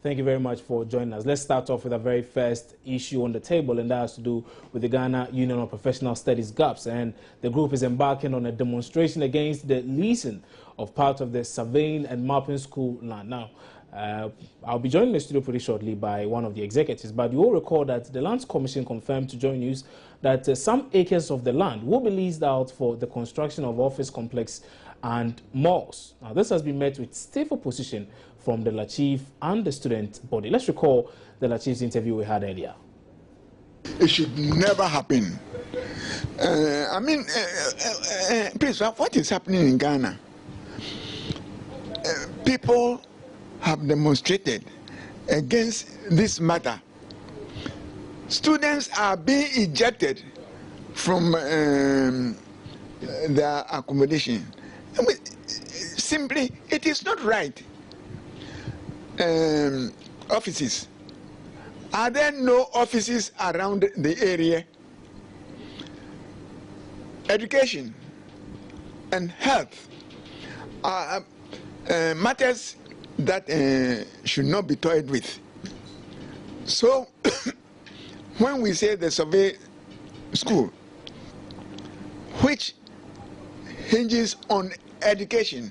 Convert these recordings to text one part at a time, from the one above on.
Thank you very much for joining us. Let's start off with the very first issue on the table, and that has to do with the Ghana Union of Professional Studies GAPS. And the group is embarking on a demonstration against the leasing of part of the surveying and mapping school land. Now, I'll be joined in the studio pretty shortly by one of the executives, but you will recall that the Lands Commission confirmed to Joy News that some acres of the land will be leased out for the construction of office complex and malls. Now, this has been met with stiff opposition from the La Chief and the student body. Let's recall the La Chief's interview we had earlier. It should never happen. Please, what is happening in Ghana? People have demonstrated against this matter. Students are being ejected from their accommodation. Simply, it is not right. Offices. Are there no offices around the area? Education and health are matters that should not be toyed with. So, when we say the survey school, which hinges on education,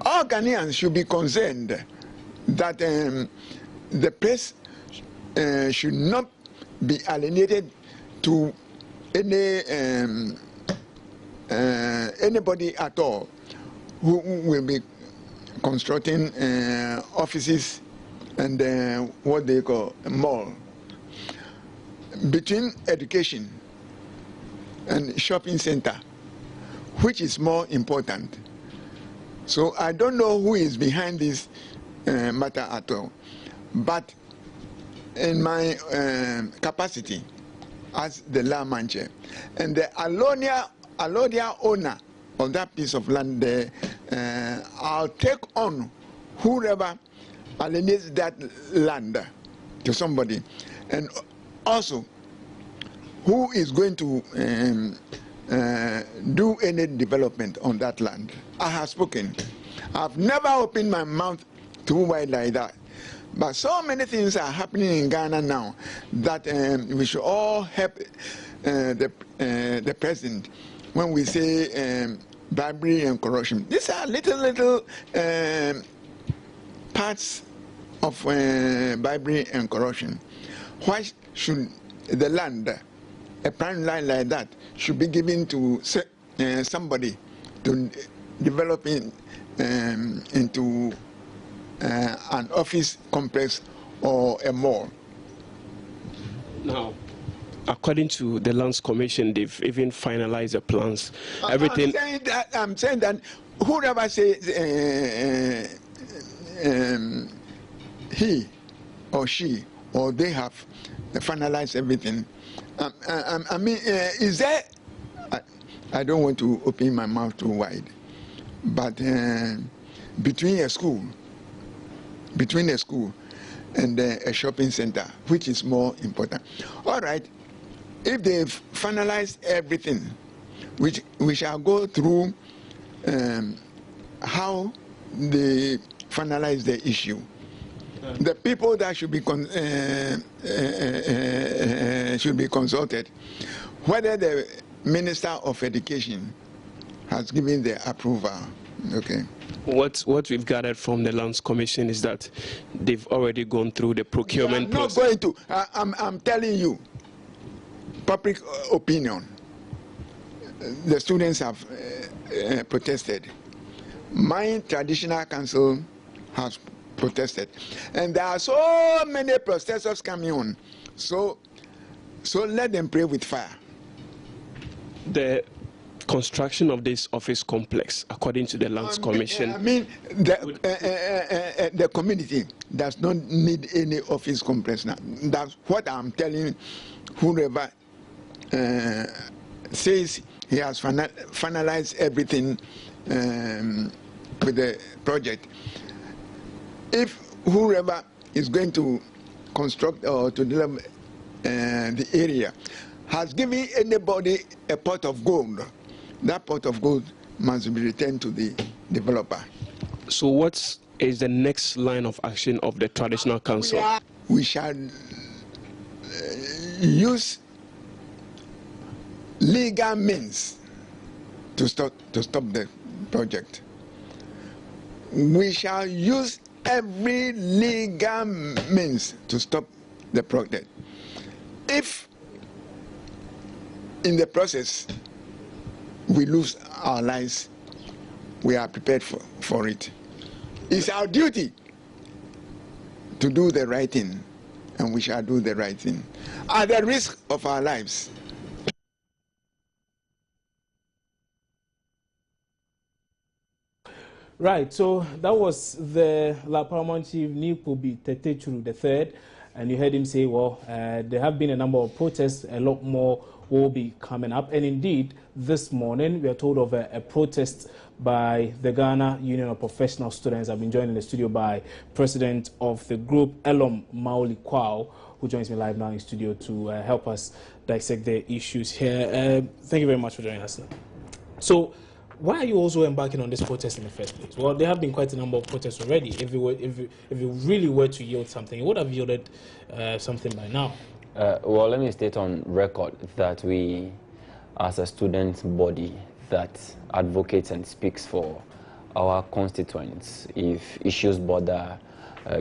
all Ghanaians should be concerned that the place should not be alienated to anybody at all who will be constructing offices and what they call a mall. Between education and shopping center, which is more important? So I don't know who is behind this matter at all. But in my capacity as the land manager and the Alodia owner of that piece of land there, I'll take on whoever alienates that land to somebody, and also who is going to do any development on that land. I have spoken. I've never opened my mouth too wide like that. But so many things are happening in Ghana now that we should all help the president when we say bribery and corruption. These are little parts of bribery and corruption. Why should the land, a prime line like that, should be given to somebody to develop into an office complex or a mall? Now, according to the Lands Commission, they've even finalized the plans. Everything. I'm saying that whoever says he or she or they have finalized everything. Is there? I don't want to open my mouth too wide, but between a school and a shopping center, which is more important? All right, if they've finalized everything, which we shall go through how they finalize the issue. The people that should be consulted, whether the Minister of Education has given the approval. Okay. What we've gathered from the Lands Commission is that they've already gone through the procurement process. Not going to. I'm telling you, public opinion. The students have protested. My traditional council has protested, and there are so many protesters coming on. So let them pray with fire. The construction of this office complex, according to the Lands Commission, the community does not need any office complex now. That's what I'm telling whoever says he has finalized everything with the project. If whoever is going to construct or to develop the area has given anybody a pot of gold, that pot of gold must be returned to the developer. So what's is the next line of action of the traditional council? We shall use legal means to stop the project. We shall use every legal means to stop the project. If in the process we lose our lives, we are prepared for it. It's our duty to do the right thing, and we shall do the right thing at the risk of our lives. Right, so that was the Paramount Chief Nikubi Tetechuru III, and you heard him say, well, there have been a number of protests, a lot more will be coming up. And indeed, this morning, we are told of a protest by the Ghana Union of Professional Students. I've been joined in the studio by President of the group, Elom Maoli Kwao, who joins me live now in studio to help us dissect the issues here. Thank you very much for joining us. So, why are you also embarking on this protest in the first place? Well, there have been quite a number of protests already. If you really were to yield something, it would have yielded something by now. Well, let me state on record that we, as a student body that advocates and speaks for our constituents, if issues border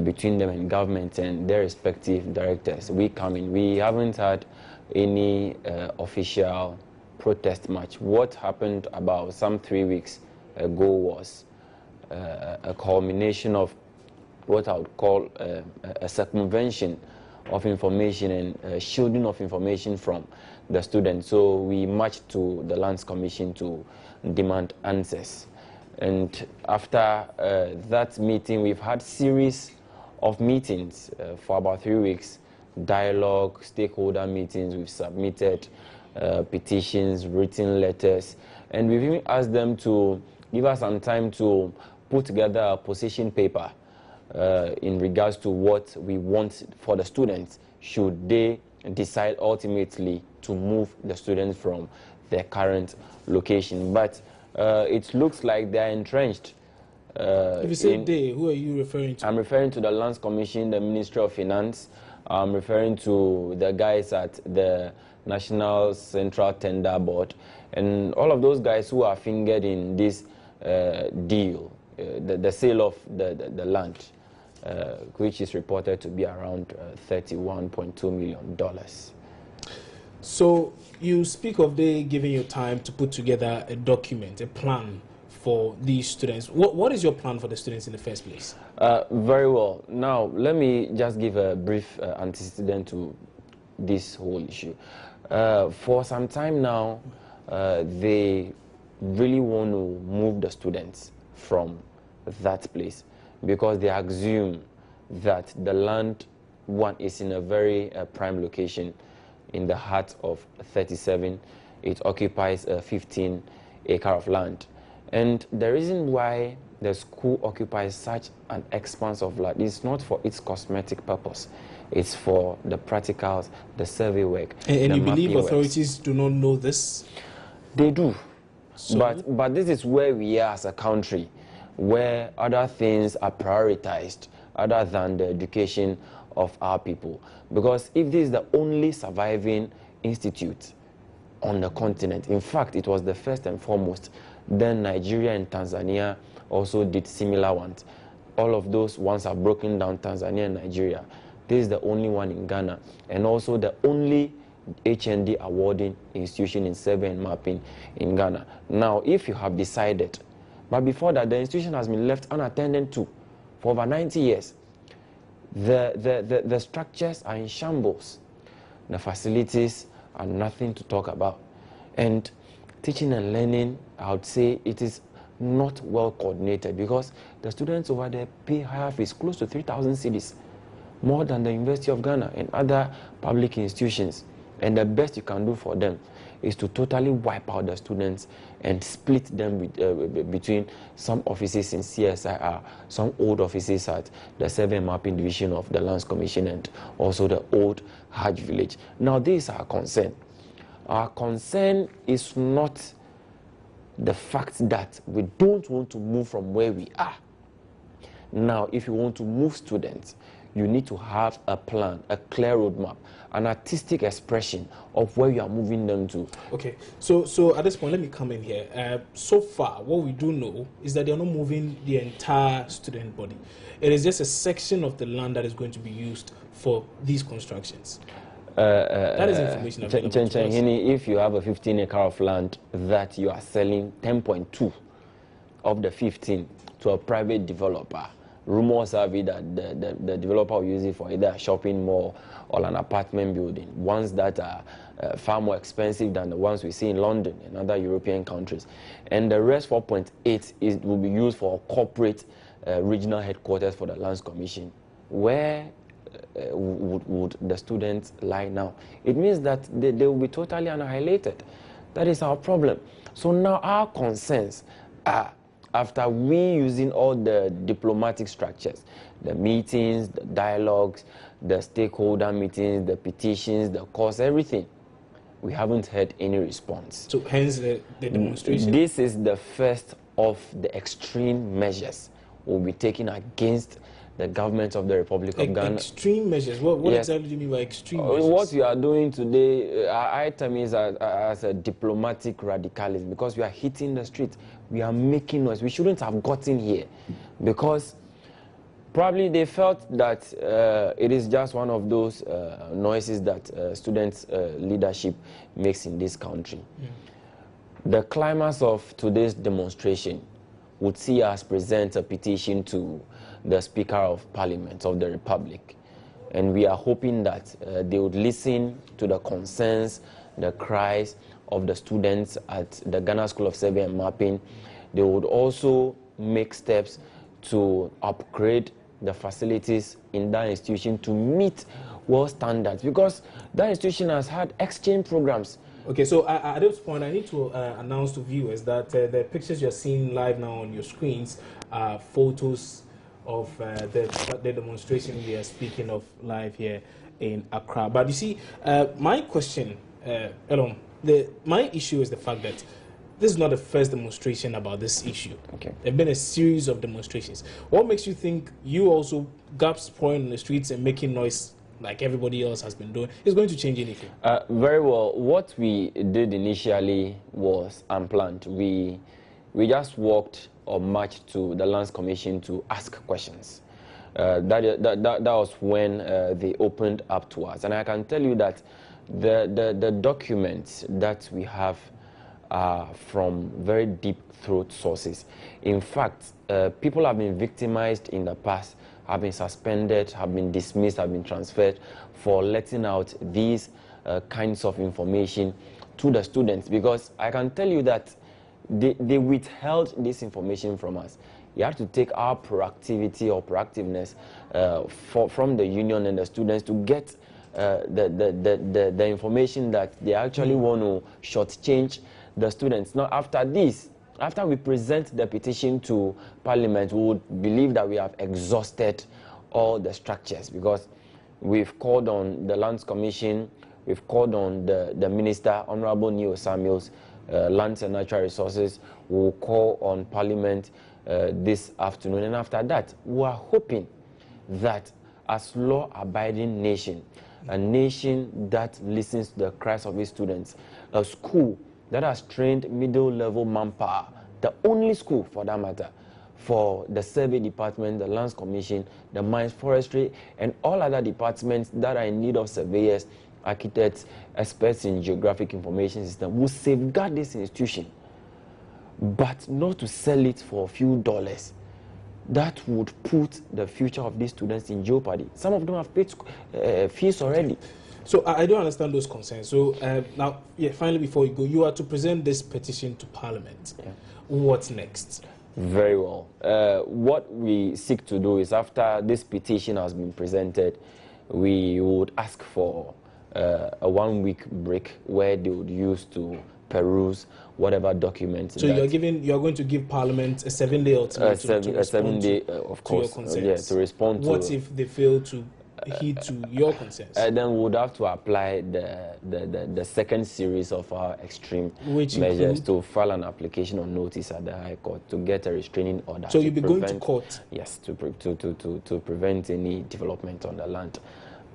between them and government and their respective directors, we come in. We haven't had any official protest march. What happened about some 3 weeks ago was a culmination of what I would call a circumvention of information and shielding of information from the students. So we marched to the Lands Commission to demand answers. And after that meeting, we've had series of meetings for about 3 weeks, dialogue, stakeholder meetings. We've submitted petitions, written letters, and we've even asked them to give us some time to put together a position paper in regards to what we want for the students should they decide ultimately to move the students from their current location. But it looks like they're entrenched. If you say they, who are you referring to? I'm referring to the Lands Commission, the Ministry of Finance. I'm referring to the guys at the National Central Tender Board, and all of those guys who are fingered in this deal, the sale of the land, which is reported to be around $31.2 million. So you speak of they giving you time to put together a document, a plan for these students. What is your plan for the students in the first place? Very well. Now, let me just give a brief antecedent to this whole issue. For some time now, they really want to move the students from that place because they assume that the land, one, is in a very prime location in the heart of 37. It occupies 15 acre of land. And the reason why the school occupies such an expanse of land is not for its cosmetic purpose. It's for the practicals, the survey work. And you believe authorities do not know this? They do. So? But this is where we are as a country, where other things are prioritized other than the education of our people. Because if this is the only surviving institute on the continent, in fact, it was the first and foremost, then Nigeria and Tanzania also did similar ones. All of those ones are broken down, Tanzania and Nigeria. This is the only one in Ghana, and also the only HND awarding institution in survey and mapping in Ghana. Now, if you have decided, but before that, the institution has been left unattended to for over 90 years. The structures are in shambles. The facilities are nothing to talk about. And teaching and learning, I would say it is not well coordinated because the students over there pay higher fees, close to 3,000 cedis, more than the University of Ghana and other public institutions. And the best you can do for them is to totally wipe out the students and split them between some offices in CSIR, some old offices at the Survey and Mapping Division of the Lands Commission, and also the old Hajj village. Now, this is our concern. Our concern is not the fact that we don't want to move from where we are. Now, if you want to move students, you need to have a plan, a clear roadmap, an artistic expression of where you are moving them to. Okay, so at this point, let me come in here. So far, what we do know is that they are not moving the entire student body. It is just a section of the land that is going to be used for these constructions. That is information available to us. If you have a 15 acre of land that you are selling 10.2 of the 15 to a private developer, rumors have it that the developer will use it for either a shopping mall or an apartment building, ones that are far more expensive than the ones we see in London and other European countries. And the rest 4.8 will be used for corporate regional headquarters for the Lands Commission. Where would the students lie now? It means that they will be totally annihilated. That is our problem. So now our concerns are, after we using all the diplomatic structures, the meetings, the dialogues, the stakeholder meetings, the petitions, the calls, everything, we haven't had any response. So hence the demonstration? This is the first of the extreme measures we'll be taking against the government of the Republic of Ghana. Extreme measures? What exactly do you mean by extreme measures? What we are doing today, our item is as a diplomatic radicalism, because we are hitting the street. We are making noise. We shouldn't have gotten here, because probably they felt that it is just one of those noises that students' leadership makes in this country. The climax of today's demonstration would see us present a petition to the Speaker of Parliament of the Republic. And we are hoping that they would listen to the concerns, the cries of the students at the Ghana School of Survey and Mapping. They would also make steps to upgrade the facilities in that institution to meet world standards, because that institution has had exchange programs. Okay, so at this point, I need to announce to viewers that the pictures you're seeing live now on your screens are photos of the demonstration we are speaking of live here in Accra. But you see, my question, my issue is the fact that this is not the first demonstration about this issue. Okay. There have been a series of demonstrations. What makes you think you also gaps pouring in the streets and making noise like everybody else has been doing is going to change anything? Very well. What we did initially was unplanned. We just walked or marched to the Lands Commission to ask questions. That was when they opened up to us. And I can tell you that the documents that we have are from very deep throat sources. In fact, people have been victimized in the past, have been suspended, have been dismissed, have been transferred for letting out these kinds of information to the students. Because I can tell you that they withheld this information from us. You have to take our proactivity or proactiveness from the union and the students to get the information that they actually want to shortchange the students. Now, after this, after we present the petition to Parliament, we would believe that we have exhausted all the structures, because we've called on the Lands Commission, we've called on the Minister, Honorable Neo Samuels, Lands and Natural Resources. We'll call on Parliament this afternoon. And after that, we are hoping that as law-abiding nation, a nation that listens to the cries of its students, a school that has trained middle-level manpower, the only school, for that matter, for the Survey Department, the Lands Commission, the Mines, Forestry, and all other departments that are in need of surveyors, architects, experts in geographic information system, will safeguard this institution, but not to sell it for a few dollars. That would put the future of these students in jeopardy. Some of them have paid fees already. So I don't understand those concerns. So now, finally, before you go, you are to present this petition to Parliament. Yeah. What's next? Very well. What we seek to do is, after this petition has been presented, we would ask for a 1-week break where they would use to peruse whatever documents. So you are going to give Parliament a 7-day ultimatum to respond to your concerns. To respond. What if they fail to heed to your concerns? Then we would have to apply the second series of our extreme Which measures include? to file an application or notice at the High Court to get a restraining order. So you'll be going to court? Yes, to prevent any development on the land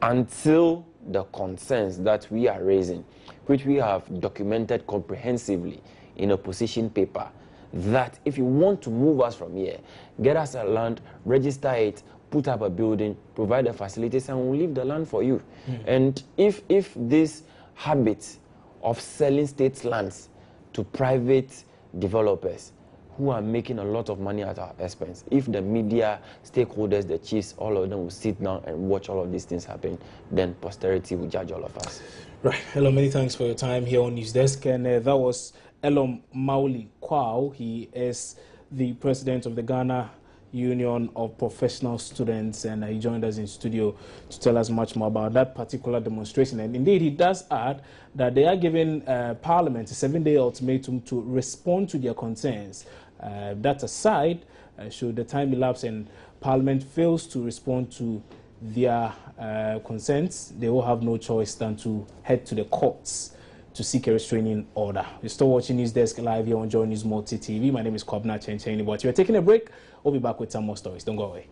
until the concerns that we are raising, which we have documented comprehensively in a position paper, that if you want to move us from here, get us a land, register it, put up a building, provide the facilities, and we'll leave the land for you. And if this habit of selling state lands to private developers who are making a lot of money at our expense, if the media, stakeholders, the chiefs, all of them will sit down and watch all of these things happen, then posterity will judge all of us. Right. Hello, many thanks for your time here on News Desk. And that was Elom Mauli Kwao. He is the president of the Ghana Union of Professional Students, and he joined us in studio to tell us much more about that particular demonstration. And indeed, he does add that they are giving Parliament a 7-day ultimatum to respond to their concerns. That aside, should the time elapse and Parliament fails to respond to their concerns, they will have no choice than to head to the courts to seek a restraining order. You're still watching News Desk live here on Joy News Multi TV. My name is Kobna Chencheni, but you're taking a break. We'll be back with some more stories. Don't go away.